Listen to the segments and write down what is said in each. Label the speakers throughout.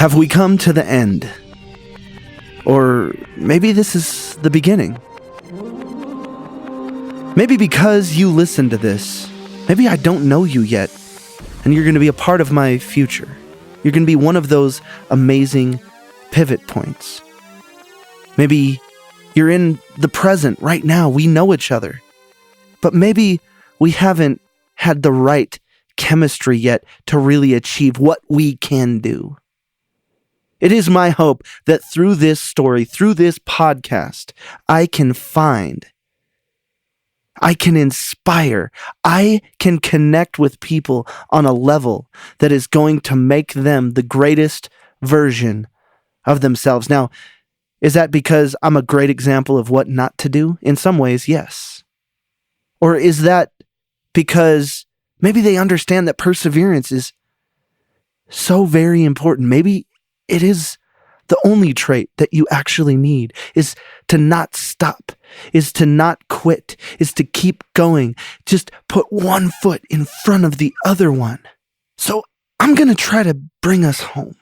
Speaker 1: Have we come to the end? Or maybe this is the beginning. Maybe because you listen to this, maybe I don't know you yet, and you're going to be a part of my future. You're going to be one of those amazing pivot points. Maybe you're in the present right now. We know each other. But maybe we haven't had the right chemistry yet to really achieve what we can do. It is my hope that through this story, through this podcast, I can inspire, I can connect with people on a level that is going to make them the greatest version of themselves. Now, is that because I'm a great example of what not to do? In some ways, yes. Or is that because maybe they understand that perseverance is so very important? Maybe it is the only trait that you actually need, is to not stop, is to not quit, is to keep going. Just put one foot in front of the other one. So I'm going to try to bring us home.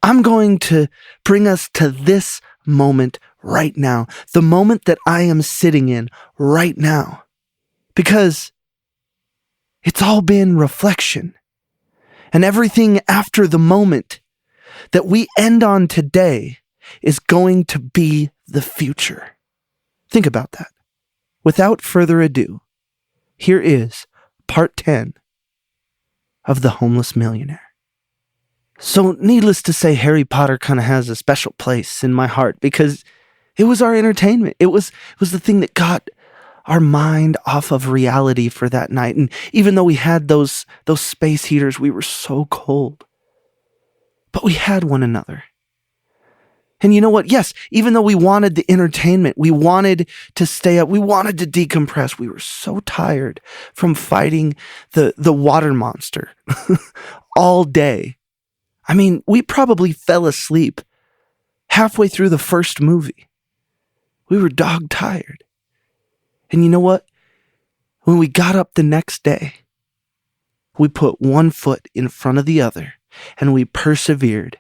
Speaker 1: I'm going to bring us to this moment right now, the moment that I am sitting in right now, because it's all been reflection. And everything after the moment that we end on today is going to be the future. Think about that. Without further ado, here is part 10 of The Homeless Millionaire. So needless to say, Harry Potter kind of has a special place in my heart because it was our entertainment. It was the thing that got our mind off of reality for that night. And even though we had those space heaters, we were so cold. But we had one another. And you know what? Yes, even though we wanted the entertainment, we wanted to stay up, we wanted to decompress, we were so tired from fighting the water monster all day. I mean, we probably fell asleep halfway through the first movie. We were dog tired. And you know what? When we got up the next day, we put one foot in front of the other and we persevered.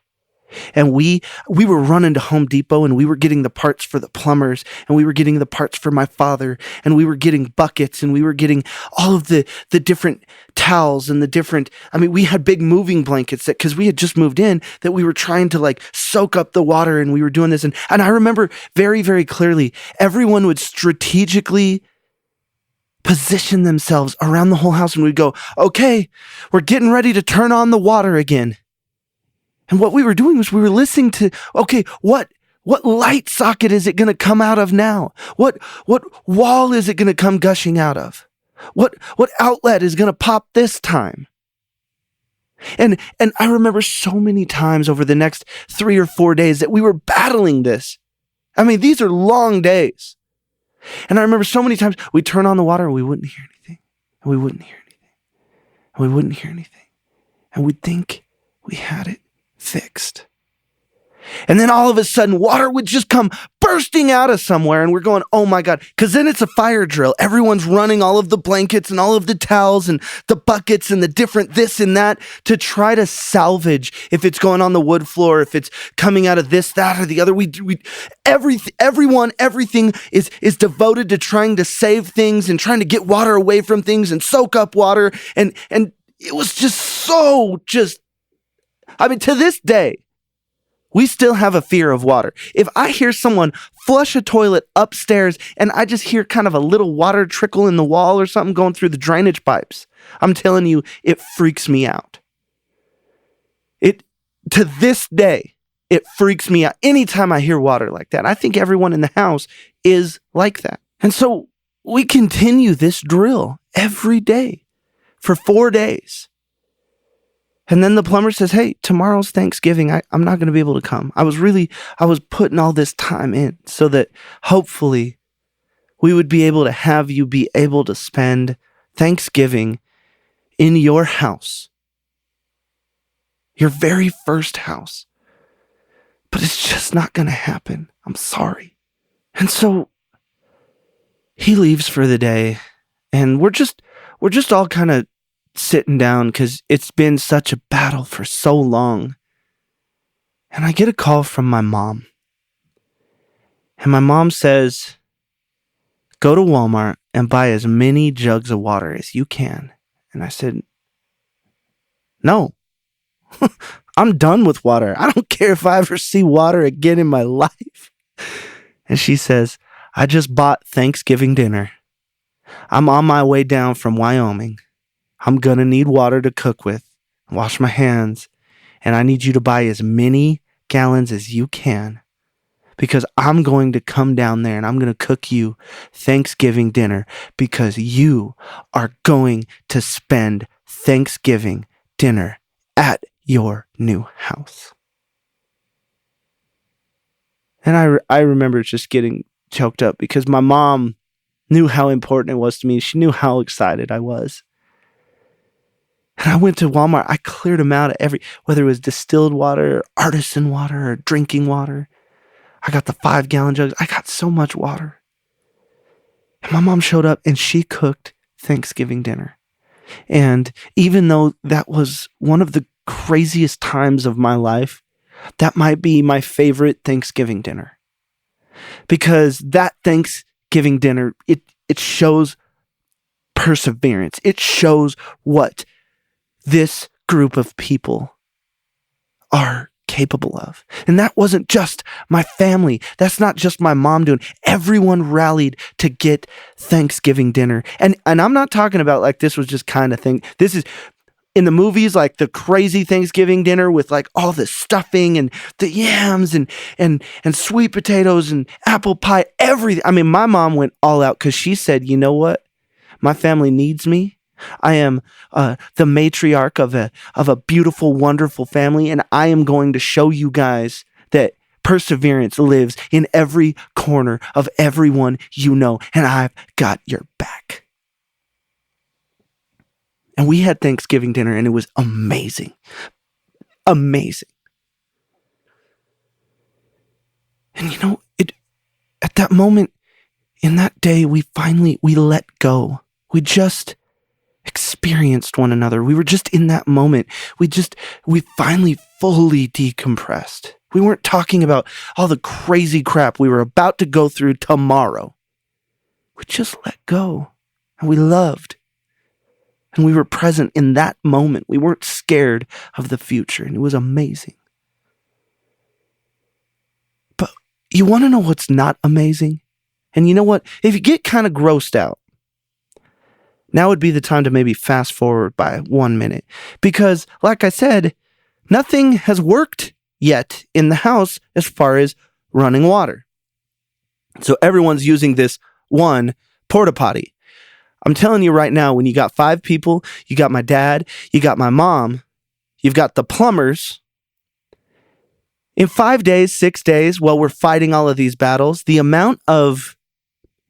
Speaker 1: And we were running to Home Depot and we were getting the parts for the plumbers and we were getting the parts for my father and we were getting buckets and we were getting all of the different towels and we had big moving blankets that, because we had just moved in, that we were trying to like soak up the water, and we were doing this. And I remember very, very clearly, everyone would strategically position themselves around the whole house and we'd go, okay, we're getting ready to turn on the water again. And what we were doing was we were listening to, okay, what light socket is it going to come out of now? What wall is it going to come gushing out of? What outlet is going to pop this time? And I remember so many times over the next 3 or 4 days that we were battling this. I mean, these are long days. And I remember so many times we'd turn on the water and we wouldn't hear anything. And we wouldn't hear anything. And we wouldn't hear anything. And we'd think we had it fixed. And then all of a sudden, water would just come bursting out of somewhere, and we're going, oh my God, because then it's a fire drill. Everyone's running all of the blankets and all of the towels and the buckets and the different this and that to try to salvage if it's going on the wood floor, if it's coming out of this, that, or the other. Everything is devoted to trying to save things and trying to get water away from things and soak up water. And it was to this day, we still have a fear of water. If I hear someone flush a toilet upstairs and I just hear kind of a little water trickle in the wall or something going through the drainage pipes, I'm telling you, it freaks me out. To this day, it freaks me out anytime I hear water like that. I think everyone in the house is like that. And so we continue this drill every day for 4 days. And then the plumber says, hey, tomorrow's Thanksgiving. I'm not going to be able to come. I was putting all this time in so that hopefully we would be able to have you be able to spend Thanksgiving in your house. Your very first house. But it's just not going to happen. I'm sorry. And so he leaves for the day, and we're just all kind of sitting down because it's been such a battle for so long. And I get a call from my mom. And my mom says, go to Walmart and buy as many jugs of water as you can. And I said, no, I'm done with water. I don't care if I ever see water again in my life. And she says, I just bought Thanksgiving dinner. I'm on my way down from Wyoming. I'm going to need water to cook with, wash my hands, and I need you to buy as many gallons as you can because I'm going to come down there and I'm going to cook you Thanksgiving dinner because you are going to spend Thanksgiving dinner at your new house. And I remember just getting choked up because my mom knew how important it was to me. She knew how excited I was. And I went to Walmart. I cleared them out of whether it was distilled water, or artisan water, or drinking water. I got the 5-gallon jugs. I got so much water. And my mom showed up and she cooked Thanksgiving dinner. And even though that was one of the craziest times of my life, that might be my favorite Thanksgiving dinner. Because that Thanksgiving dinner, it shows perseverance. It shows what this group of people are capable of. And that wasn't just my family. That's not just my mom doing. Everyone rallied to get Thanksgiving dinner. And I'm not talking about like this was just kind of thing. This is in the movies, like the crazy Thanksgiving dinner with like all the stuffing and the yams and sweet potatoes and apple pie, everything. I mean, my mom went all out because she said, you know what? My family needs me. I am the matriarch of a beautiful, wonderful family, and I am going to show you guys that perseverance lives in every corner of everyone you know, and I've got your back. And we had Thanksgiving dinner, and it was amazing. Amazing. And you know, at that moment, in that day, we let go. We just experienced one another. We were just in that moment. We finally fully decompressed. We weren't talking about all the crazy crap we were about to go through tomorrow. We just let go, and we loved. And we were present in that moment. We weren't scared of the future, and it was amazing. But you want to know what's not amazing? And you know what? If you get kind of grossed out, now would be the time to maybe fast forward by 1 minute. Because, like I said, nothing has worked yet in the house as far as running water. So everyone's using this one porta potty. I'm telling you right now, when you got 5 people, you got my dad, you got my mom, you've got the plumbers. In 5 days, 6 days, while we're fighting all of these battles, the amount of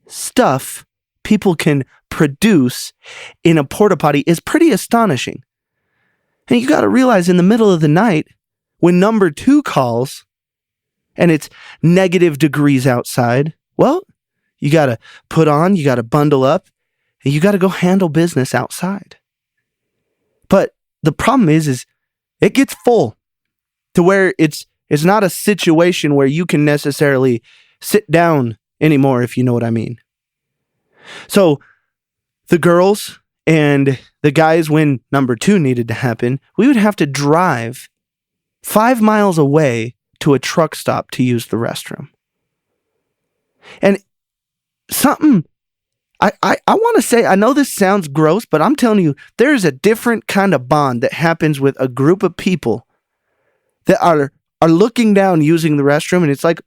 Speaker 1: stuff people can produce in a porta potty is pretty astonishing. And you got to realize in the middle of the night, when number 2 calls and it's negative degrees outside, well, you got to you got to bundle up, and you got to go handle business outside. But the problem is it gets full to where it's not a situation where you can necessarily sit down anymore, if you know what I mean. So the girls and the guys, when number 2 needed to happen, we would have to drive 5 miles away to a truck stop to use the restroom. And something I want to say, I know this sounds gross, but I'm telling you, there's a different kind of bond that happens with a group of people that are looking down using the restroom, and it's like,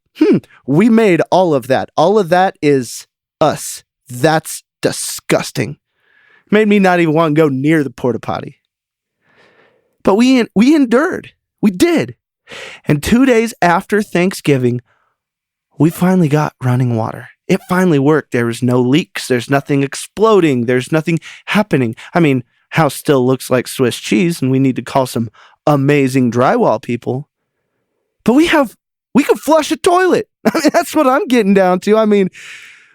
Speaker 1: we made all of that. All of that is us. That's disgusting. Made me not even want to go near the porta potty. But we endured. We did. And 2 days after Thanksgiving, we finally got running water. It finally worked. There was no leaks. There's nothing exploding. There's nothing happening. I mean, house still looks like Swiss cheese, and we need to call some amazing drywall people. But we can flush a toilet. I mean, that's what I'm getting down to. I mean,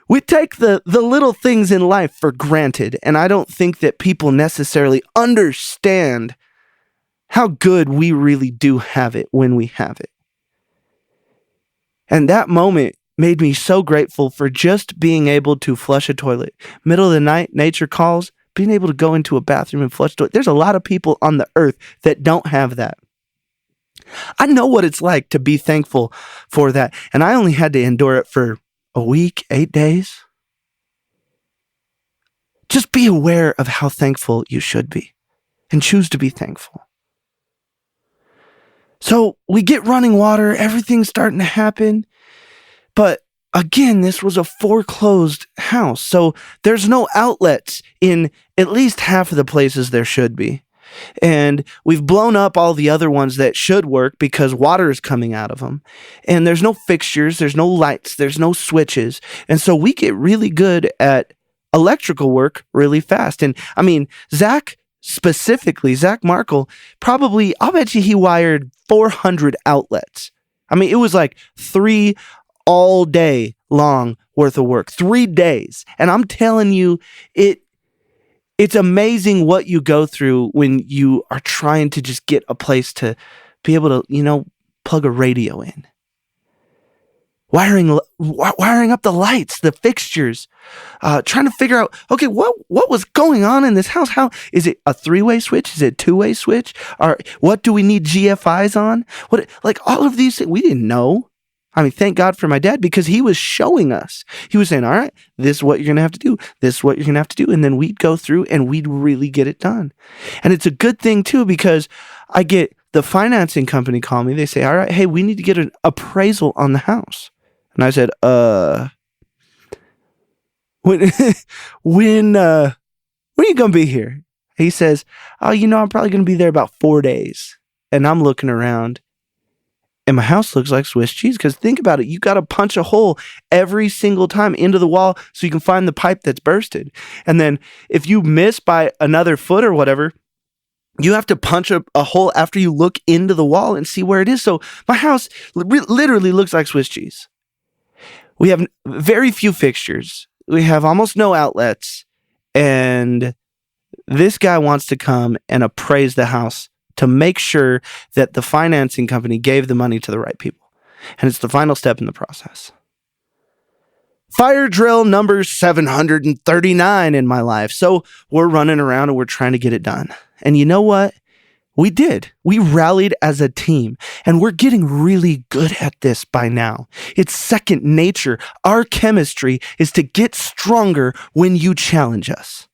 Speaker 1: we take the little things in life for granted, and I don't think that people necessarily understand how good we really do have it when we have it. And that moment made me so grateful for just being able to flush a toilet. Middle of the night, nature calls, being able to go into a bathroom and flush a toilet. There's a lot of people on the earth that don't have that. I know what it's like to be thankful for that. And I only had to endure it for a week, 8 days. Just be aware of how thankful you should be and choose to be thankful. So we get running water, everything's starting to happen. But again, this was a foreclosed house. So there's no outlets in at least half of the places there should be. And we've blown up all the other ones that should work because water is coming out of them. And there's no fixtures, there's no lights, there's no switches. And so we get really good at electrical work really fast. And I mean, Zach Markle, probably, I'll bet you he wired 400 outlets. I mean, it was like 3 all day long worth of work, 3 days. And I'm telling you, it's amazing what you go through when you are trying to just get a place to be able to, plug a radio in. Wiring up the lights, the fixtures, trying to figure out, okay, what was going on in this house? How is it a 3-way switch? Is it a 2-way switch? Or what do we need GFIs on? All of these things we didn't know. I mean, thank God for my dad because he was showing us. He was saying, all right, this is what you're going to have to do. This is what you're going to have to do. And then we'd go through and we'd really get it done. And it's a good thing too, because I get the financing company call me. They say, all right, hey, we need to get an appraisal on the house. And I said, when are you going to be here? He says, oh, I'm probably going to be there about 4 days. And I'm looking around. And my house looks like Swiss cheese because think about it. You got to punch a hole every single time into the wall so you can find the pipe that's bursted. And then if you miss by another foot or whatever, you have to punch a hole after you look into the wall and see where it is. So my house literally looks like Swiss cheese. We have very few fixtures. We have almost no outlets. And this guy wants to come and appraise the house to make sure that the financing company gave the money to the right people. And it's the final step in the process. Fire drill number 739 in my life. So we're running around and we're trying to get it done. And you know what? We did. We rallied as a team, and we're getting really good at this by now. It's second nature. Our chemistry is to get stronger when you challenge us.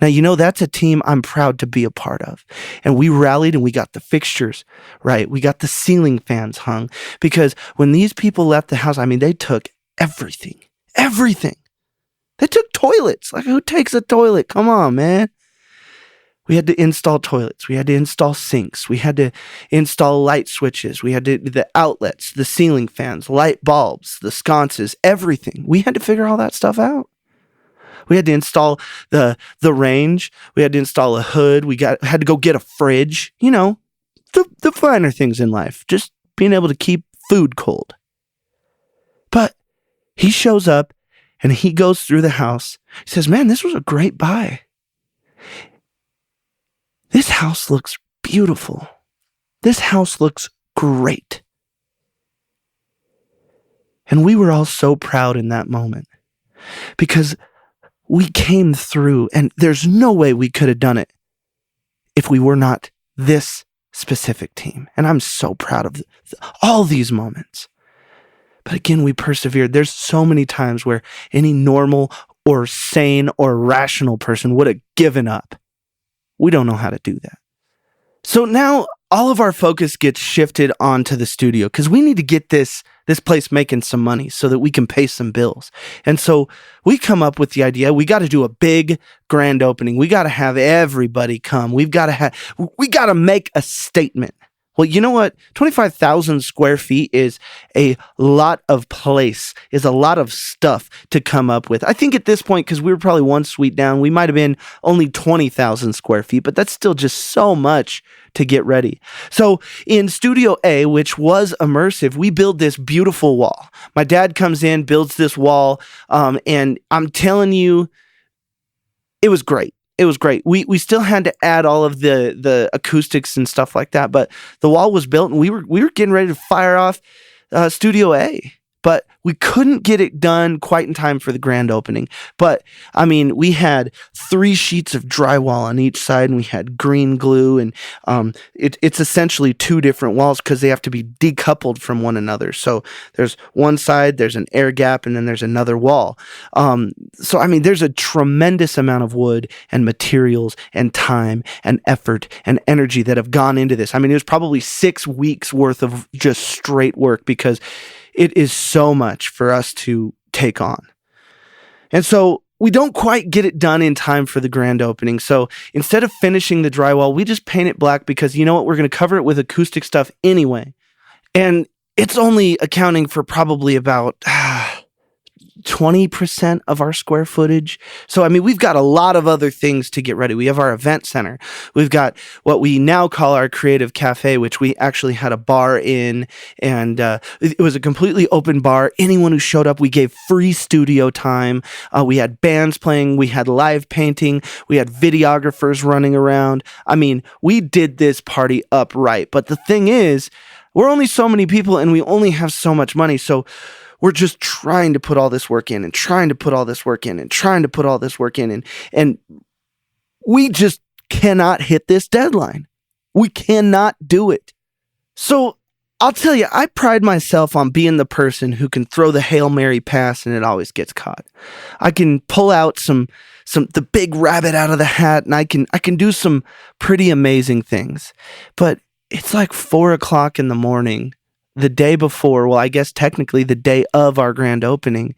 Speaker 1: Now, that's a team I'm proud to be a part of. And we rallied and we got the fixtures, right? We got the ceiling fans hung because when these people left the house, they took everything. They took toilets. Who takes a toilet? Come on, man. We had to install toilets. We had to install sinks. We had to install light switches. We had the outlets, the ceiling fans, light bulbs, the sconces, everything. We had to figure all that stuff out. We had to install the range. We had to install a hood. We had to go get a fridge. The finer things in life. Just being able to keep food cold. But he shows up and he goes through the house. He says, man, this was a great buy. This house looks beautiful. This house looks great. And we were all so proud in that moment because we came through, and there's no way we could have done it if we were not this specific team. And I'm so proud of all these moments. But again, we persevered. There's so many times where any normal or sane or rational person would have given up. We don't know how to do that. So now all of our focus gets shifted onto the studio because we need to get this place making some money so that we can pay some bills. And so we come up with the idea, we got to do a big grand opening. We got to have everybody come. We got to make a statement. Well, you know what? 25,000 square feet is a lot of place, is a lot of stuff to come up with. I think at this point, because we were probably one suite down, we might have been only 20,000 square feet, but that's still just so much to get ready. So in Studio A, which was immersive, we build this beautiful wall. My dad comes in, builds this wall, and I'm telling you, it was great. It was great. We still had to add all of the acoustics and stuff like that, but the wall was built and we were getting ready to fire off Studio A. But we couldn't get it done quite in time for the grand opening. But I mean, we had 3 sheets of drywall on each side, and we had green glue, and it's essentially 2 different walls because they have to be decoupled from one another. So there's one side, there's an air gap, and then there's another wall. So I mean, there's a tremendous amount of wood and materials and time and effort and energy that have gone into this. I mean, it was probably 6 weeks worth of just straight work because it is so much for us to take on. And so we don't quite get it done in time for the grand opening. So instead of finishing the drywall, we just paint it black because you know what? We're going to cover it with acoustic stuff anyway. And it's only accounting for probably about 20% of our square footage. So, I mean, we've got a lot of other things to get ready. We have our event center. We've got what we now call our creative cafe, which we actually had a bar in, and it was a completely open bar. Anyone who showed up, we gave free studio time. We had bands playing. We had live painting. We had videographers running around. I mean, we did this party up right. But the thing is, we're only so many people and we only have so much money. So we're just trying to put all this work in and trying to put all this work in and trying to put all this work in. And we just cannot hit this deadline. We cannot do it. So I'll tell you, I pride myself on being the person who can throw the Hail Mary pass and it always gets caught. I can pull out the big rabbit out of the hat, and I can do some pretty amazing things. But it's like 4:00 in the morning, the day before, well, I guess technically the day of our grand opening.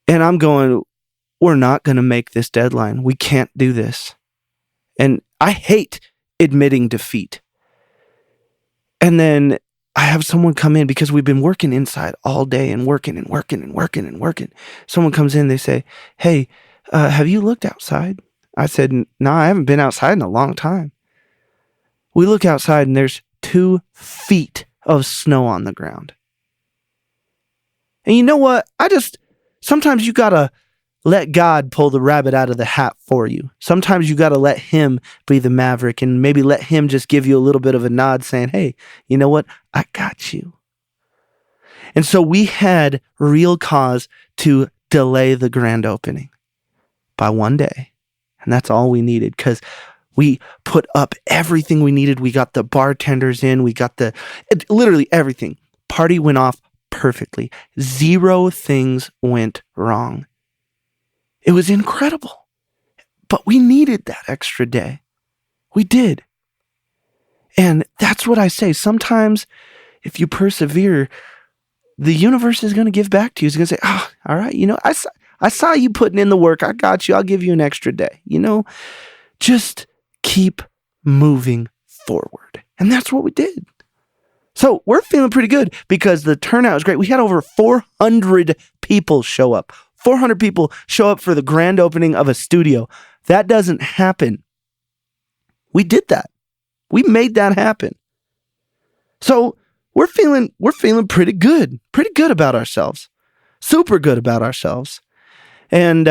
Speaker 1: And I'm going, we're not going to make this deadline. We can't do this. And I hate admitting defeat. And then I have someone come in because we've been working inside all day and working and working and working and working. Someone comes in, they say, hey, have you looked outside? I said, no, I haven't been outside in a long time. We look outside and there's 2 feet of snow on the ground. And you know what? Sometimes you gotta let God pull the rabbit out of the hat for you. Sometimes you gotta let him be the maverick and maybe let him just give you a little bit of a nod saying, hey, you know what? I got you. And so we had real cause to delay the grand opening by 1 day. And that's all we needed because we put up everything we needed. We got the bartenders in. We got literally everything. Party went off perfectly. 0 things went wrong. It was incredible. But we needed that extra day. We did. And that's what I say. Sometimes if you persevere, the universe is going to give back to you. It's going to say, all right, I saw you putting in the work. I got you. I'll give you an extra day. Just keep moving forward. And that's what we did. So we're feeling pretty good because the turnout was great. We had over 400 people show up. 400 people show up for the grand opening of a studio. That doesn't happen. We did that. We made that happen. So we're feeling pretty good about ourselves. Super good about ourselves. And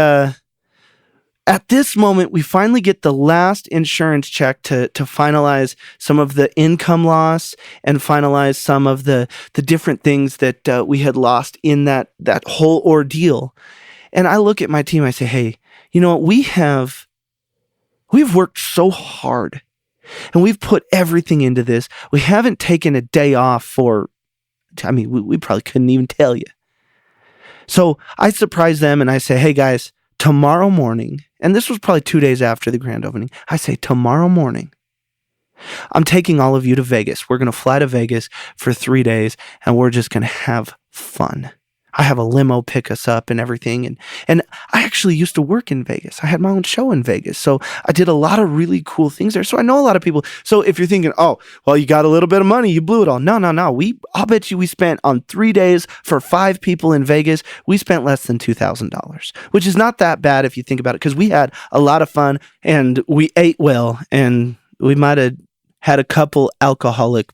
Speaker 1: at this moment, we finally get the last insurance check to finalize some of the income loss and finalize some of the different things that we had lost in that whole ordeal. And I look at my team, I say, hey, we've worked so hard and we've put everything into this. We haven't taken a day off we probably couldn't even tell you. So I surprise them and I say, hey guys, tomorrow morning, and this was probably 2 days after the grand opening, I say, tomorrow morning, I'm taking all of you to Vegas. We're going to fly to Vegas for 3 days, and we're just going to have fun. I have a limo pick us up and everything. And I actually used to work in Vegas. I had my own show in Vegas. So I did a lot of really cool things there. So I know a lot of people. So if you're thinking, oh, well, you got a little bit of money, you blew it all. No. I'll bet you we spent on 3 days for 5 people in Vegas. We spent less than $2,000, which is not that bad if you think about it, because we had a lot of fun and we ate well, and we might have had a couple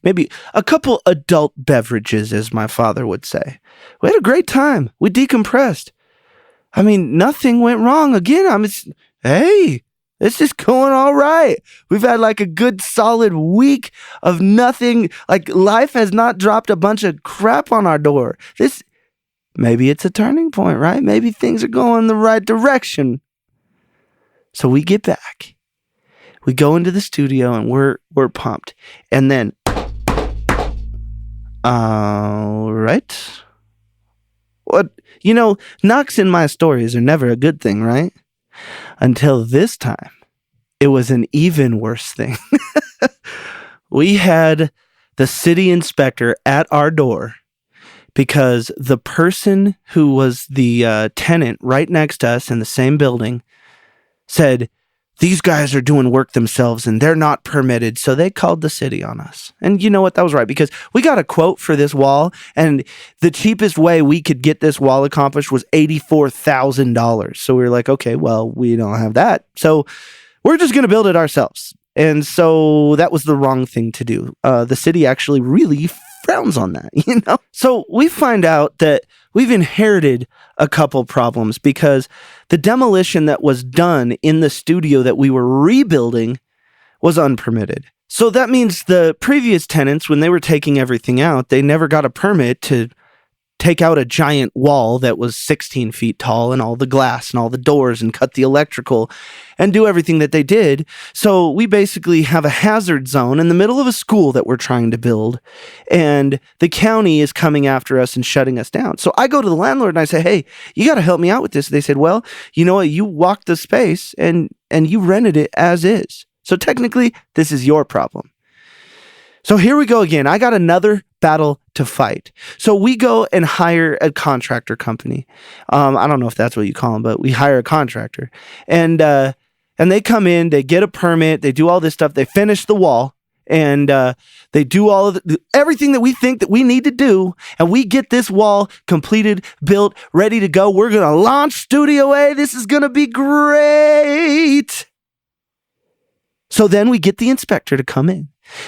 Speaker 1: maybe a couple adult beverages, as my father would say. We had a great time. We decompressed. I mean, nothing went wrong. Again, hey, It's just going all right. We've had like a good solid week of nothing. Like life has not dropped a bunch of crap on our door. Maybe it's a turning point, right? Maybe things are going the right direction. So we get back. We go into the studio and we're pumped. And then, all right. What, knocks in my stories are never a good thing, right? Until this time, it was an even worse thing. We had the city inspector at our door because the person who was the tenant right next to us in the same building said, these guys are doing work themselves and they're not permitted. So they called the city on us. And you know what? That was right, because we got a quote for this wall, and the cheapest way we could get this wall accomplished was $84,000. So we were like, okay, well, we don't have that. So we're just going to build it ourselves. And so that was the wrong thing to do. The city actually really frowns on that, So we find out that we've inherited a couple problems because the demolition that was done in the studio that we were rebuilding was unpermitted. So that means the previous tenants, when they were taking everything out, they never got a permit to take out a giant wall that was 16 feet tall and all the glass and all the doors and cut the electrical and do everything that they did. So we basically have a hazard zone in the middle of a school that we're trying to build, and the county is coming after us and shutting us down. So I go to the landlord and I say, hey, you got to help me out with this. They said, well, you know what? You walked the space and you rented it as is. So technically, this is your problem. So here we go again. I got another battle to fight. So we go and hire a contractor company. I don't know if that's what you call them, but we hire a contractor. And they come in, they get a permit, they do all this stuff, they finish the wall, and they do all of everything that we think that we need to do, and we get this wall completed, built, ready to go. We're going to launch Studio A. This is going to be great. So then we get the inspector to come in.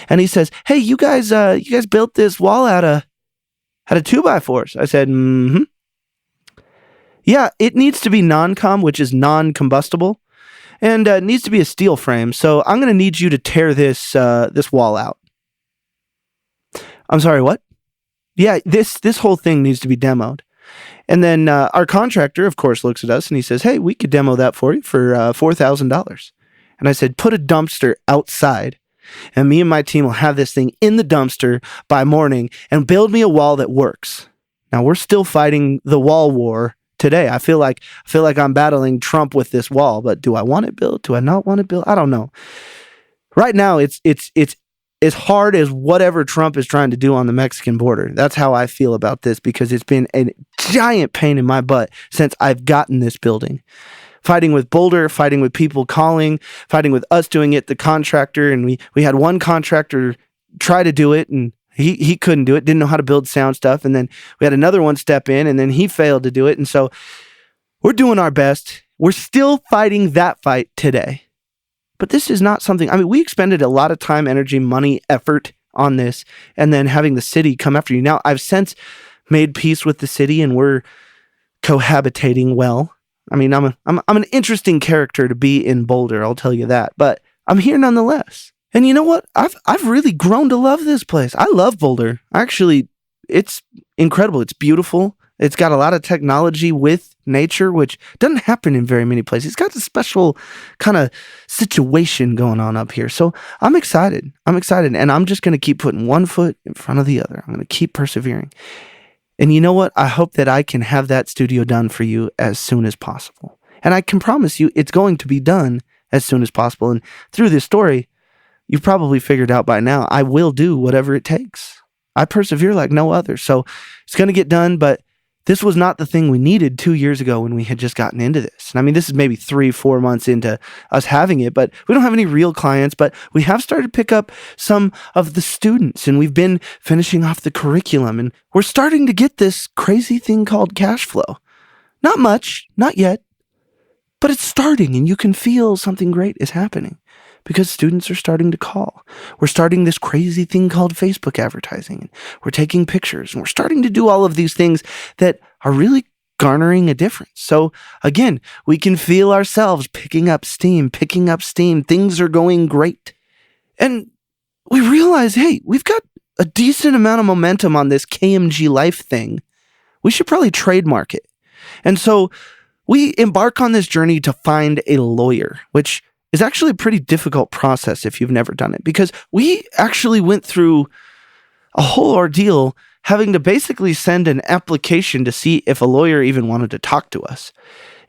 Speaker 1: And he says, hey, you guys built this wall out of 2x4s. I said, mm-hmm. Yeah, it needs to be non-com, which is non-combustible, and it needs to be a steel frame. So I'm going to need you to tear this wall out. I'm sorry, what? Yeah, this whole thing needs to be demoed. And then our contractor, of course, looks at us and he says, hey, we could demo that for you for $4,000. And I said, put a dumpster outside, and me and my team will have this thing in the dumpster by morning and build me a wall that works. Now, we're still fighting the wall war today. I feel like I'm battling Trump with this wall, but do I want it built? Do I not want it built? I don't know. Right now, it's as hard as whatever Trump is trying to do on the Mexican border. That's how I feel about this, because it's been a giant pain in my butt since I've gotten this building. Fighting with Boulder, fighting with people calling, fighting with us doing it, the contractor, and we had one contractor try to do it, and he couldn't do it, didn't know how to build sound stuff, and then we had another one step in, and then he failed to do it, and so we're doing our best. We're still fighting that fight today. But this is not something, we expended a lot of time, energy, money, effort on this, and then having the city come after you. Now, I've since made peace with the city, and we're cohabitating well. I'm an interesting character to be in Boulder, I'll tell you that, but I'm here nonetheless. And you know what? I've really grown to love this place. I love Boulder. Actually, it's incredible. It's beautiful. It's got a lot of technology with nature, which doesn't happen in very many places. It's got a special kind of situation going on up here. So I'm excited. And I'm just going to keep putting one foot in front of the other. I'm going to keep persevering. And you know what? I hope that I can have that studio done for you as soon as possible. And I can promise you it's going to be done as soon as possible. And through this story, you've probably figured out by now, I will do whatever it takes. I persevere like no other. So it's going to get done, but this was not the thing we needed 2 years ago when we had just gotten into this. And this is maybe 3-4 months into us having it, but we don't have any real clients, but we have started to pick up some of the students, and we've been finishing off the curriculum, and we're starting to get this crazy thing called cash flow. Not much, not yet, but it's starting, and you can feel something great is happening because students are starting to call. We're starting this crazy thing called Facebook advertising. And we're taking pictures, and we're starting to do all of these things that are really garnering a difference. So again, we can feel ourselves picking up steam. Things are going great. And we realize, hey, we've got a decent amount of momentum on this KMG Life thing. We should probably trademark it. And so we embark on this journey to find a lawyer, which is actually a pretty difficult process if you've never done it, because we actually went through a whole ordeal having to basically send an application to see if a lawyer even wanted to talk to us.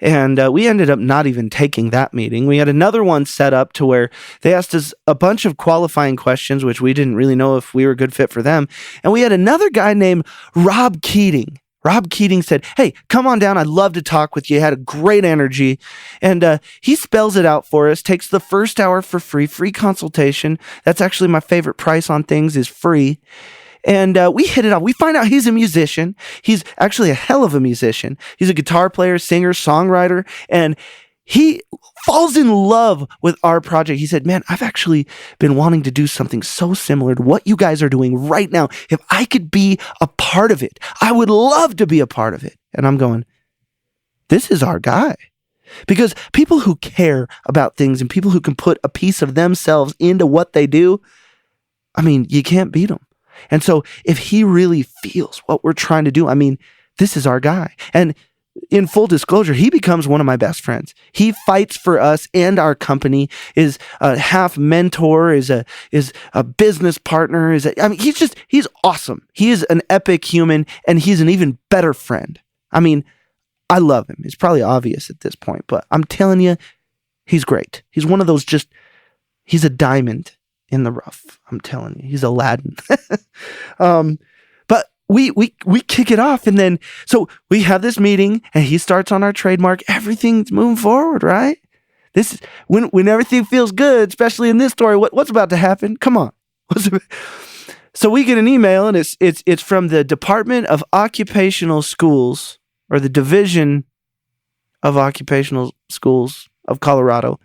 Speaker 1: And we ended up not even taking that meeting. We had another one set up to where they asked us a bunch of qualifying questions, which we didn't really know if we were a good fit for them. And we had another guy named Rob Keating. Rob Keating said, hey, come on down. I'd love to talk with you. He had a great energy. And he spells it out for us, takes the first hour for free consultation. That's actually my favorite price on things, is free. And we hit it off. We find out he's a musician. He's actually a hell of a musician. He's a guitar player, singer, songwriter, and he falls in love with our project. He said, man, I've actually been wanting to do something so similar to what you guys are doing right now. If I could be a part of it, I would love to be a part of it. And I'm going, this is our guy. Because people who care about things and people who can put a piece of themselves into what they do, I mean, you can't beat them. And so if he really feels what we're trying to do, I mean, this is our guy. And in full disclosure, he becomes one of my best friends. He fights for us and our company, is a half mentor, is a business partner, he's awesome. He is an epic human, and he's an even better friend. I mean, I love him. It's probably obvious at this point, but I'm telling you, he's great. He's one of those he's a diamond in the rough. I'm telling you, he's Aladdin. But we kick it off, and then so we have this meeting, and he starts on our trademark. Everything's moving forward, right? This is when everything feels good, especially in this story. What's about to happen? Come on. So we get an email, and it's from the Department of Occupational Schools, or the Division of Occupational Schools of Colorado,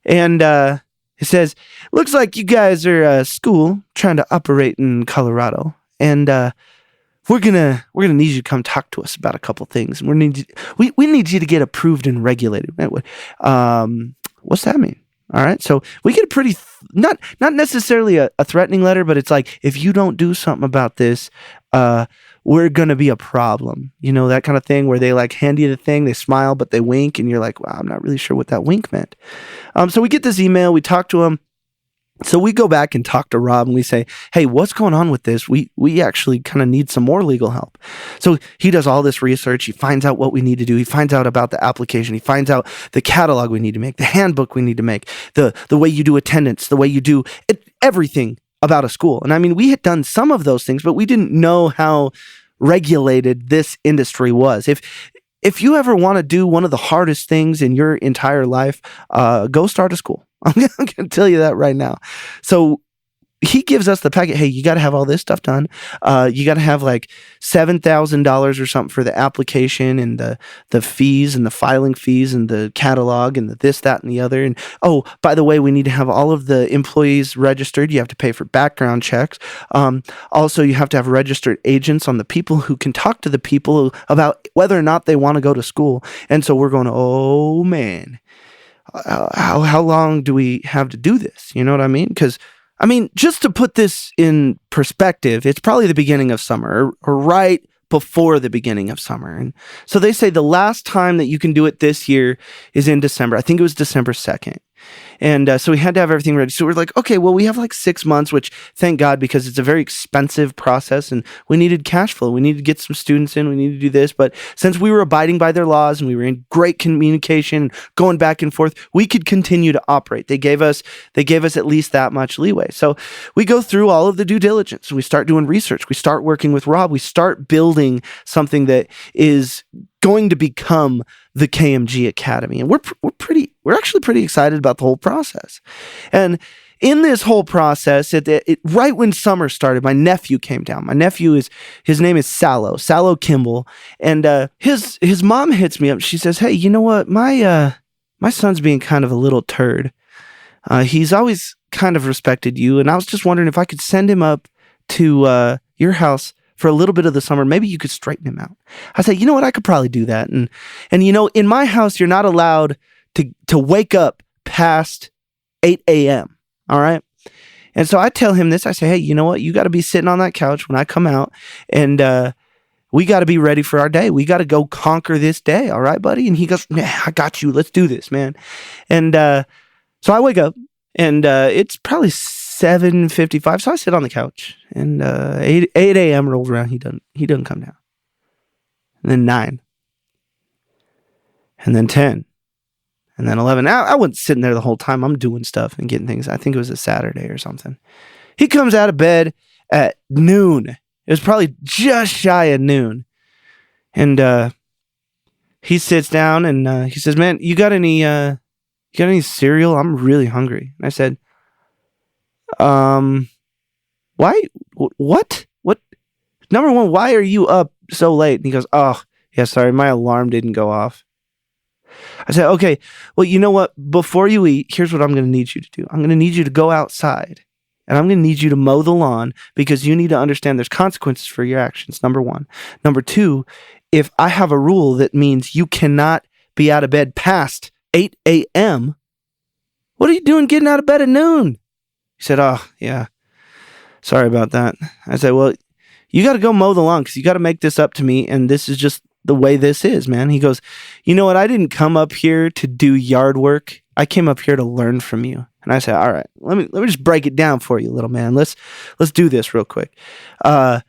Speaker 1: and it says, looks like you guys are a school trying to operate in Colorado, and we're gonna need you to come talk to us about a couple things. And we need you to get approved and regulated. What's that mean? All right, so we get a pretty not necessarily a threatening letter, but it's like, if you don't do something about this, we're gonna be a problem. You know, that kind of thing, where they like hand you the thing, they smile but they wink, and you're like, wow, I'm not really sure what that wink meant. So we get this email, we talk to him. So we go back and talk to Rob, and we say, hey, what's going on with this? We actually kind of need some more legal help. So he does all this research. He finds out what we need to do. He finds out about the application. He finds out the catalog we need to make, the handbook we need to make, the way you do attendance, the way you do everything about a school. And I mean, we had done some of those things, but we didn't know how regulated this industry was. If you ever want to do one of the hardest things in your entire life, go start a school. I'm going to tell you that right now. So he gives us the packet. Hey, you got to have all this stuff done. You got to have like $7,000 or something for the application, and the fees and the filing fees and the catalog and the this, that, and the other. And oh, by the way, we need to have all of the employees registered. You have to pay for background checks. Also, you have to have registered agents on the people who can talk to the people about whether or not they want to go to school. And so we're going, oh man, how long do we have to do this? You know what I mean? Because I mean, just to put this in perspective, it's probably the beginning of summer, or right before the beginning of summer. And so they say the last time that you can do it this year is in December. I think it was December 2nd. And so we had to have everything ready. So we're like, okay, well, we have like 6 months, which thank God, because it's a very expensive process, and we needed cash flow. We needed to get some students in. We needed to do this. But since we were abiding by their laws and we were in great communication, going back and forth, we could continue to operate. They gave us at least that much leeway. So we go through all of the due diligence. We start doing research. We start working with Rob. We start building something that is going to become the KMG Academy. And we're actually pretty excited about the whole process. And in this whole process, right when summer started, my nephew came down. My nephew his name is Sallow Kimball. And his mom hits me up. She says, hey, you know what? My son's being kind of a little turd. He's always kind of respected you. And I was just wondering if I could send him up to your house for a little bit of the summer. Maybe you could straighten him out. I said, you know what? I could probably do that. And in my house, you're not allowed to wake up past 8 a.m. All right. And so I tell him this. I say, hey, you know what? You got to be sitting on that couch when I come out, and we got to be ready for our day. We got to go conquer this day. All right, buddy? And he goes, yeah, I got you. Let's do this, man. And so I wake up, and it's probably 7:55. So I sit on the couch, and 8 a.m. rolls around. He doesn't come down. And then 9. And then 10. And then 11. I wasn't sitting there the whole time. I'm doing stuff and getting things. I think it was a Saturday or something. He comes out of bed at noon. It was probably just shy of noon. And he sits down and he says, man, you got any cereal? I'm really hungry. And I said, why? What? Number one, why are you up so late? And he goes, oh, yeah, sorry, my alarm didn't go off. I said, okay, well, you know what? Before you eat, here's what I'm going to need you to do. I'm going to need you to go outside, and I'm going to need you to mow the lawn, because you need to understand there's consequences for your actions, number one. Number two, if I have a rule that means you cannot be out of bed past 8 a.m., what are you doing getting out of bed at noon? He said, oh, yeah, sorry about that. I said, well, you got to go mow the lawn, because you got to make this up to me, and this is just the way this is, man. He goes, you know what? I didn't come up here to do yard work. I came up here to learn from you. And I said, all right, let me just break it down for you, little man. Let's do this real quick. You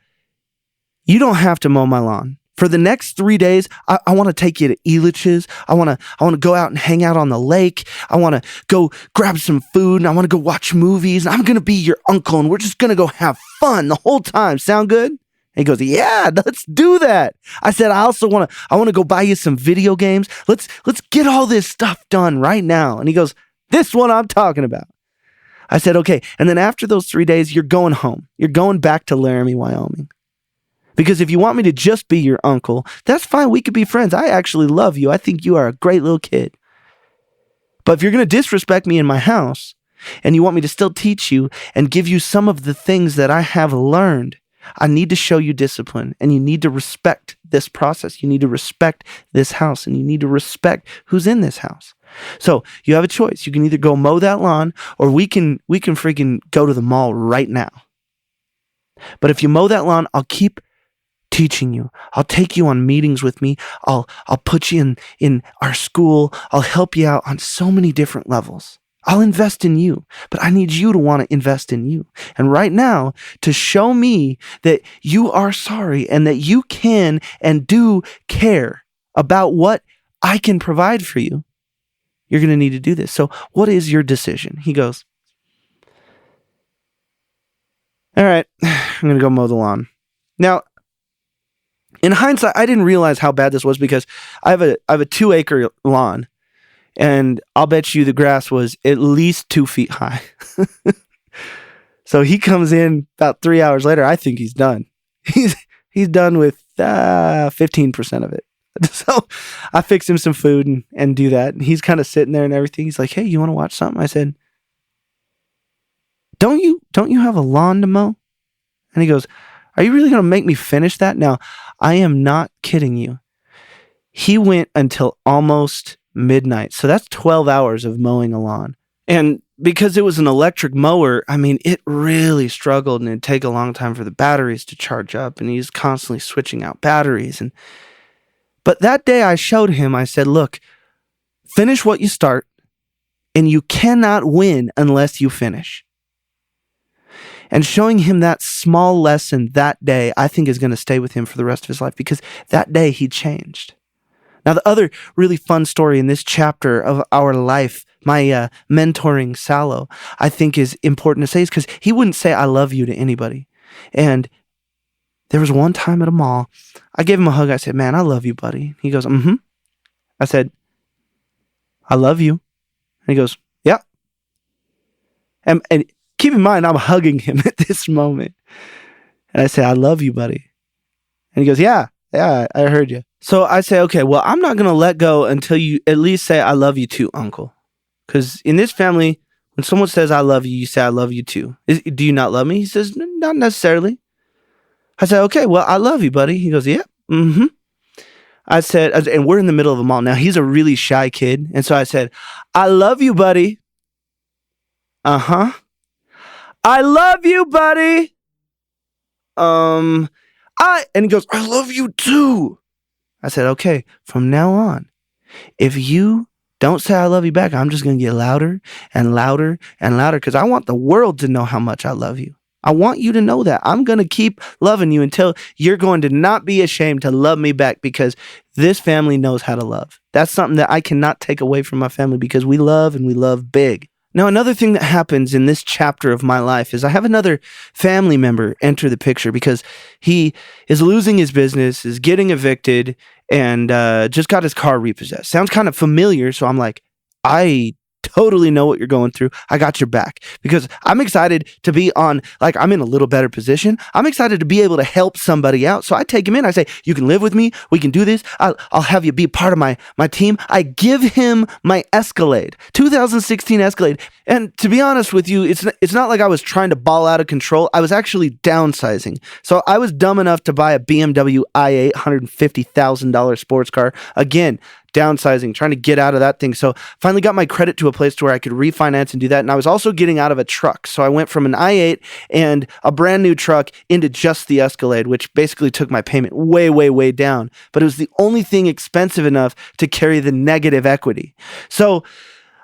Speaker 1: don't have to mow my lawn. For the next 3 days, I want to take you to Elitch's. I want to go out and hang out on the lake. I want to go grab some food, and I want to go watch movies. And I'm going to be your uncle, and we're just going to go have fun the whole time. Sound good? He goes, yeah, let's do that. I said, I want to go buy you some video games. Let's get all this stuff done right now. And he goes, this is what I'm talking about. I said, okay. And then after those 3 days, you're going home. You're going back to Laramie, Wyoming. Because if you want me to just be your uncle, that's fine. We could be friends. I actually love you. I think you are a great little kid. But if you're going to disrespect me in my house, and you want me to still teach you and give you some of the things that I have learned, I need to show you discipline, and you need to respect this process. You need to respect this house, and you need to respect who's in this house. So you have a choice. You can either go mow that lawn, or we can freaking go to the mall right now. But if you mow that lawn, I'll keep teaching you. I'll take you on meetings with me. I'll put you in our school. I'll help you out on so many different levels. I'll invest in you, but I need you to want to invest in you. And right now, to show me that you are sorry and that you can and do care about what I can provide for you, you're going to need to do this. So what is your decision? He goes, all right, I'm going to go mow the lawn. Now, in hindsight, I didn't realize how bad this was, because I have a 2-acre lawn. And I'll bet you the grass was at least 2 feet high. So he comes in about 3 hours later. I think he's done. He's done with 15% of it. So I fix him some food and do that. And he's kind of sitting there and everything. He's like, hey, you want to watch something? I said, don't you have a lawn to mow? And he goes, are you really going to make me finish that? Now, I am not kidding you. He went until almost midnight. So that's 12 hours of mowing a lawn. And because it was an electric mower, I mean, it really struggled, and it'd take a long time for the batteries to charge up, and he's constantly switching out batteries. But that day I showed him, I said, look, finish what you start, and you cannot win unless you finish. And showing him that small lesson that day, I think is going to stay with him for the rest of his life, because that day he changed. Now, the other really fun story in this chapter of our life, my mentoring Salo, I think is important to say, is because he wouldn't say I love you to anybody. And there was one time at a mall, I gave him a hug. I said, man, I love you, buddy. He goes, mm-hmm. I said, I love you. And he goes, yeah. And keep in mind, I'm hugging him at this moment. And I say, I love you, buddy. And he goes, yeah, I heard you. So I say, okay, well, I'm not going to let go until you at least say, I love you too, uncle. Because in this family, when someone says, I love you, you say, I love you too. Do you not love me? He says, not necessarily. I said, okay, well, I love you, buddy. He goes, yeah. Mm-hmm. I said, and we're in the middle of a mall. Now, he's a really shy kid. And so I said, I love you, buddy. Uh-huh. I love you, buddy. Um, and he goes, I love you too. I said, okay, from now on, if you don't say I love you back, I'm just going to get louder and louder and louder because I want the world to know how much I love you. I want you to know that. I'm going to keep loving you until you're going to not be ashamed to love me back because this family knows how to love. That's something that I cannot take away from my family because we love and we love big. Now, another thing that happens in this chapter of my life is I have another family member enter the picture because he is losing his business, is getting evicted, and just got his car repossessed. Sounds kind of familiar, so I'm like, I totally know what you're going through. I got your back because I'm excited to be on, like, I'm in a little better position. I'm excited to be able to help somebody out. So I take him in. I say, you can live with me. We can do this. I'll have you be part of my team. I give him my Escalade, 2016 Escalade. And to be honest with you, it's not like I was trying to ball out of control. I was actually downsizing. So I was dumb enough to buy a BMW i8 $150,000 sports car. Again, downsizing, trying to get out of that thing. So finally got my credit to a place to where I could refinance and do that. And I was also getting out of a truck. So I went from an i8 and a brand new truck into just the Escalade, which basically took my payment way, way, way down. But it was the only thing expensive enough to carry the negative equity. So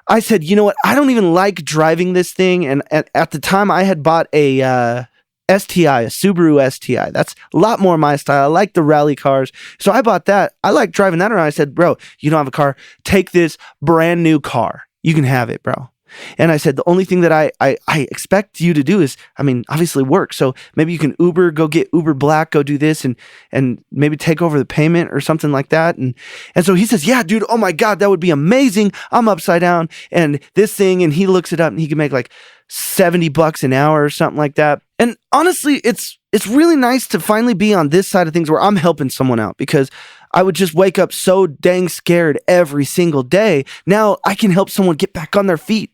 Speaker 1: I said, you know what? I don't even like driving this thing. And at the time I had bought a STI, a Subaru STI. That's a lot more my style. I like the rally cars. So I bought that. I like driving that around. I said, bro, you don't have a car. Take this brand new car. You can have it, bro. And I said, the only thing that I expect you to do is, I mean, obviously work. So maybe you can Uber, go get Uber Black, go do this and maybe take over the payment or something like that. And so he says, yeah, dude, oh my God, that would be amazing. I'm upside down and this thing. And he looks it up and he can make like $70 an hour or something like that. And honestly, it's really nice to finally be on this side of things where I'm helping someone out because I would just wake up so dang scared every single day. Now I can help someone get back on their feet.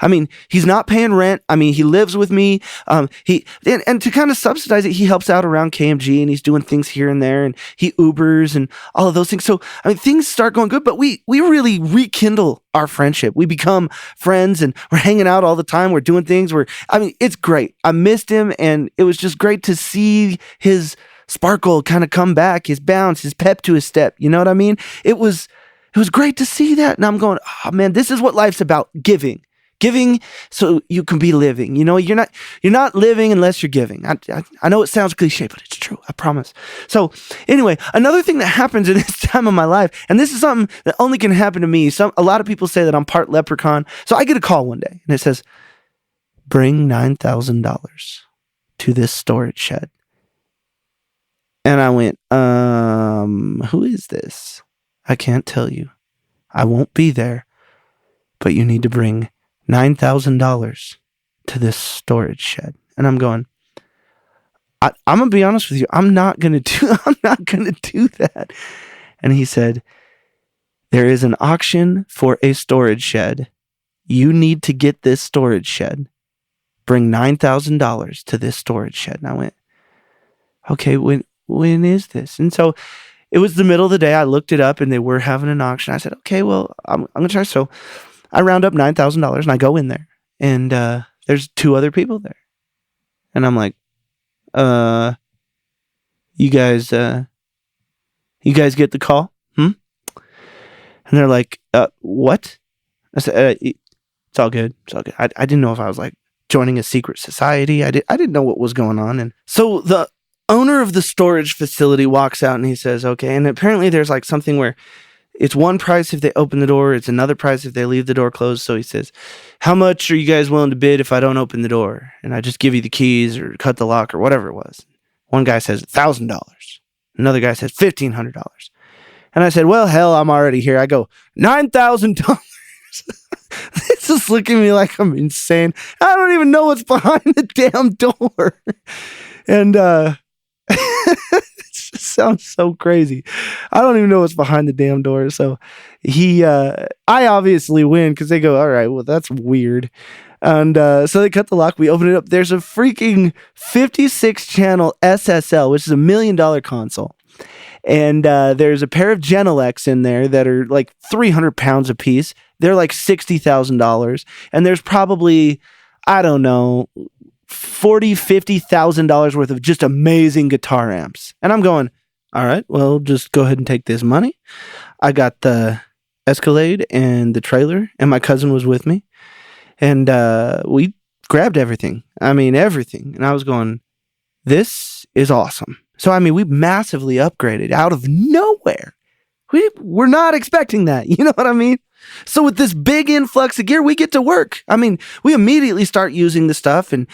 Speaker 1: I mean, he's not paying rent. I mean, he lives with me. And to kind of subsidize it, he helps out around KMG and he's doing things here and there and he Ubers and all of those things. So, I mean, things start going good, but we really rekindle our friendship. We become friends and we're hanging out all the time. We're doing things it's great. I missed him and it was just great to see his sparkle kind of come back, his bounce, his pep to his step. You know what I mean? It was great to see that. And I'm going, oh man, this is what life's about, giving so you can be living. You know, you're not living unless you're giving. I know it sounds cliche, but it's true. I promise. So anyway, another thing that happens in this time of my life, and this is something that only can happen to me. A lot of people say that I'm part leprechaun. So I get a call one day and it says, bring $9,000 to this storage shed. And I went, who is this? I can't tell you. I won't be there, but you need to bring $9,000 to this storage shed. And I'm going, I'm going to be honest with you. I'm not going to do that. And he said, there is an auction for a storage shed. You need to get this storage shed. Bring $9,000 to this storage shed. And I went, okay, when is this? And so it was the middle of the day. I looked it up and they were having an auction. I said, okay, well, I'm going to try. So I round up $9,000 and I go in there and there's two other people there. And I'm like, you guys get the call? And they're like, what? I said, it's all good. It's all good. I didn't know if I was like joining a secret society. I didn't know what was going on. And so the owner of the storage facility walks out and he says, okay. And apparently there's like something where it's one price if they open the door. It's another price if they leave the door closed. So he says, how much are you guys willing to bid if I don't open the door? And I just give you the keys or cut the lock or whatever it was. One guy says $1,000. Another guy says $1,500. And I said, well, hell, I'm already here. I go, $9,000. This is looking at me like I'm insane. I don't even know what's behind the damn door. And it just sounds so crazy. I don't even know what's behind the damn door. So I obviously win because they go, all right, well, that's weird. And so they cut the lock. We open it up. There's a freaking 56 channel SSL, which is $1 million console. And there's a pair of Genelecs in there that are like 300 pounds a piece. They're like $60,000. And there's probably, I don't know, $40,000-$50,000 worth of just amazing guitar amps. And I'm going, all right, well, just go ahead and take this money. I got the Escalade and the trailer, and my cousin was with me. And we grabbed everything. I mean, everything. And I was going, this is awesome. So, I mean, we massively upgraded out of nowhere. We're not expecting that. You know what I mean? So with this big influx of gear, we get to work. I mean, we immediately start using the stuff and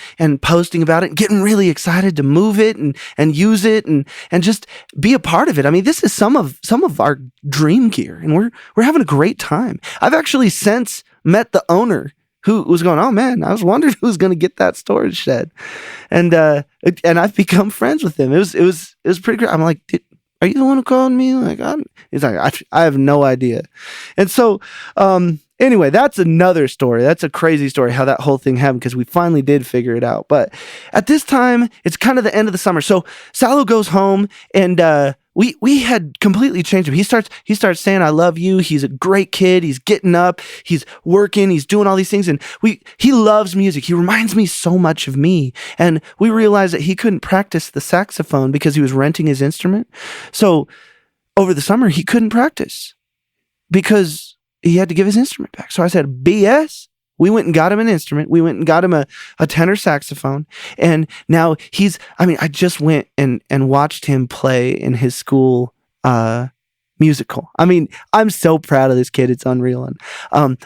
Speaker 1: posting about it, and getting really excited to move it and use it and just be a part of it. I mean, this is some of our dream gear, and we're having a great time. I've actually since met the owner who was going, oh man, I was wondering who's going to get that storage shed, and I've become friends with him. It was pretty great. I'm like, are you the one who called me? Like, he's like, I have no idea. And so, anyway, that's another story. That's a crazy story how that whole thing happened, because we finally did figure it out. But at this time, it's kind of the end of the summer. So Salo goes home, and we had completely changed him. He starts saying, I love you. He's a great kid. He's getting up. He's working. He's doing all these things. And he loves music. He reminds me so much of me. And we realized that he couldn't practice the saxophone because he was renting his instrument. So over the summer, he couldn't practice because he had to give his instrument back. So I said, BS. We went and got him an instrument. We went and got him a tenor saxophone. And now I just went and watched him play in his school musical. I mean, I'm so proud of this kid. It's unreal. And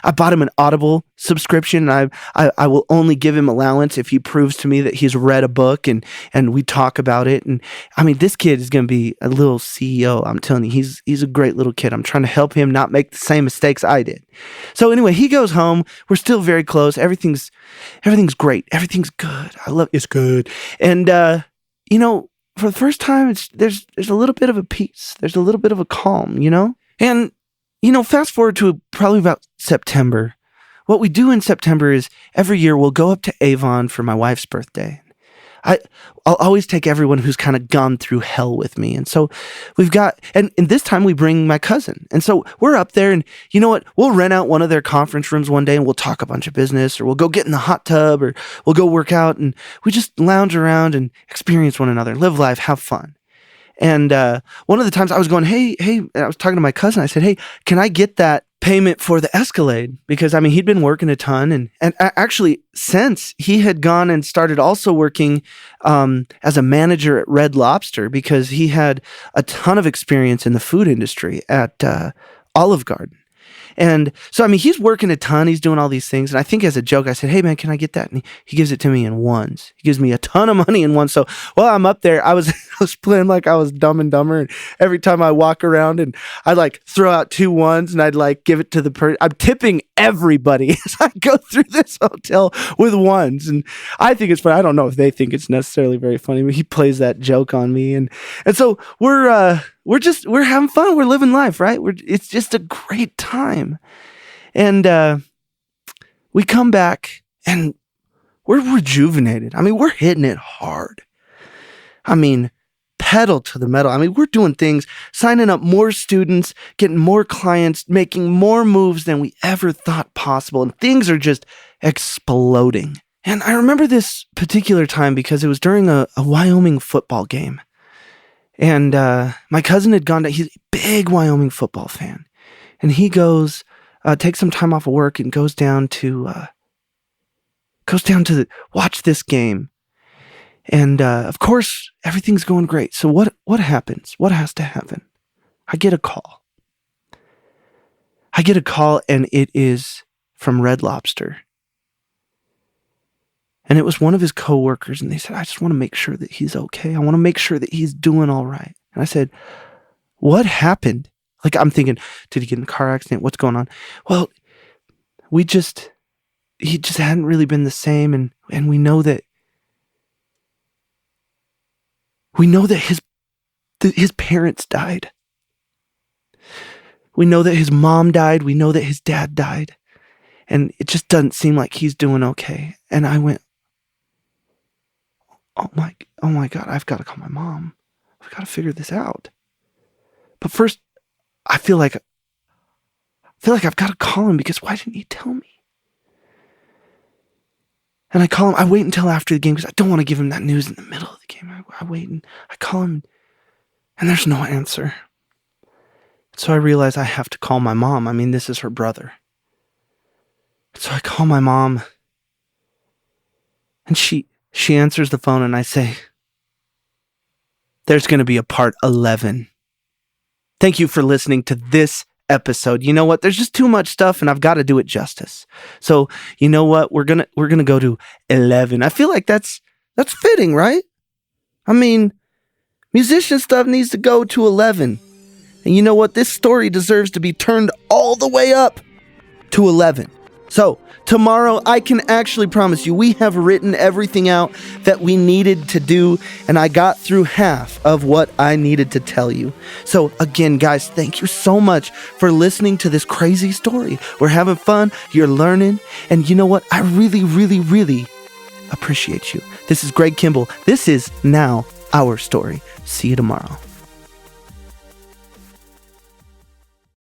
Speaker 1: I bought him an Audible subscription. And I will only give him allowance if he proves to me that he's read a book and we talk about it. And I mean, this kid is going to be a little CEO. I'm telling you, he's a great little kid. I'm trying to help him not make the same mistakes I did. So anyway, he goes home. We're still very close. Everything's great. Everything's good. It's good. And, for the first time, there's a little bit of a peace. There's a little bit of a calm, And, fast forward to probably about September. What we do in September is every year we'll go up to Avon for my wife's birthday. I'll always take everyone who's kind of gone through hell with me. And so we've got, and this time we bring my cousin. And so we're up there, and you know what? We'll rent out one of their conference rooms one day, and we'll talk a bunch of business, or we'll go get in the hot tub, or we'll go work out, and we just lounge around and experience one another, live life, have fun. And one of the times I was going, hey, I was talking to my cousin. I said, hey, can I get that payment for the Escalade? Because, he'd been working a ton. And actually, since he had gone and started also working as a manager at Red Lobster, because he had a ton of experience in the food industry at Olive Garden. And so, he's working a ton. He's doing all these things. And I think as a joke, I said, hey, man, can I get that? And he gives it to me in ones. He gives me a ton of money in ones. So while I'm up there, I was playing like I was Dumb and Dumber. And every time I walk around, and I'd throw out 2 ones, and I'd give it to the person. I'm tipping everybody as I go through this hotel with ones. And I think it's funny. I don't know if they think it's necessarily very funny, but he plays that joke on me. And so we're having fun. We're living life, right? It's just a great time. And we come back, and we're rejuvenated. We're hitting it hard. Pedal to the metal. We're doing things, signing up more students, getting more clients, making more moves than we ever thought possible. And things are just exploding. And I remember this particular time because it was during a Wyoming football game. And my cousin had gone to, he's a big Wyoming football fan. And he goes, takes some time off of work and goes down to watch this game. And of course, everything's going great. So what happens? What has to happen? I get a call. And it is from Red Lobster. And it was one of his coworkers, and they said, I just want to make sure that he's okay. I want to make sure that he's doing all right. And I said, what happened? I'm thinking, did he get in a car accident? What's going on? Well, he just hadn't really been the same. And we know that his parents died. We know that his mom died. We know that his dad died. and it just doesn't seem like he's doing okay. And I went, oh my God, I've got to call my mom. I've got to figure this out. But first, I feel like I've got to call him, because why didn't he tell me? And I call him. I wait until after the game because I don't want to give him that news in the middle of the game. I wait and I call him, and there's no answer. So I realize I have to call my mom. I mean, this is her brother. So I call my mom, and she answers the phone, and I say, there's going to be a part 11. Thank you for listening to this episode. You know what? There's just too much stuff, and I've got to do it justice. So you know what? We're gonna go to 11. I feel like that's fitting, right? I mean, musician stuff needs to go to 11. And you know what? This story deserves to be turned all the way up to 11. So tomorrow, I can actually promise you, we have written everything out that we needed to do, and I got through half of what I needed to tell you. So again, guys, thank you so much for listening to this crazy story. We're having fun, you're learning, and you know what? I really, really, really appreciate you. This is Greg Kimball. This is Now Our Story. See you tomorrow.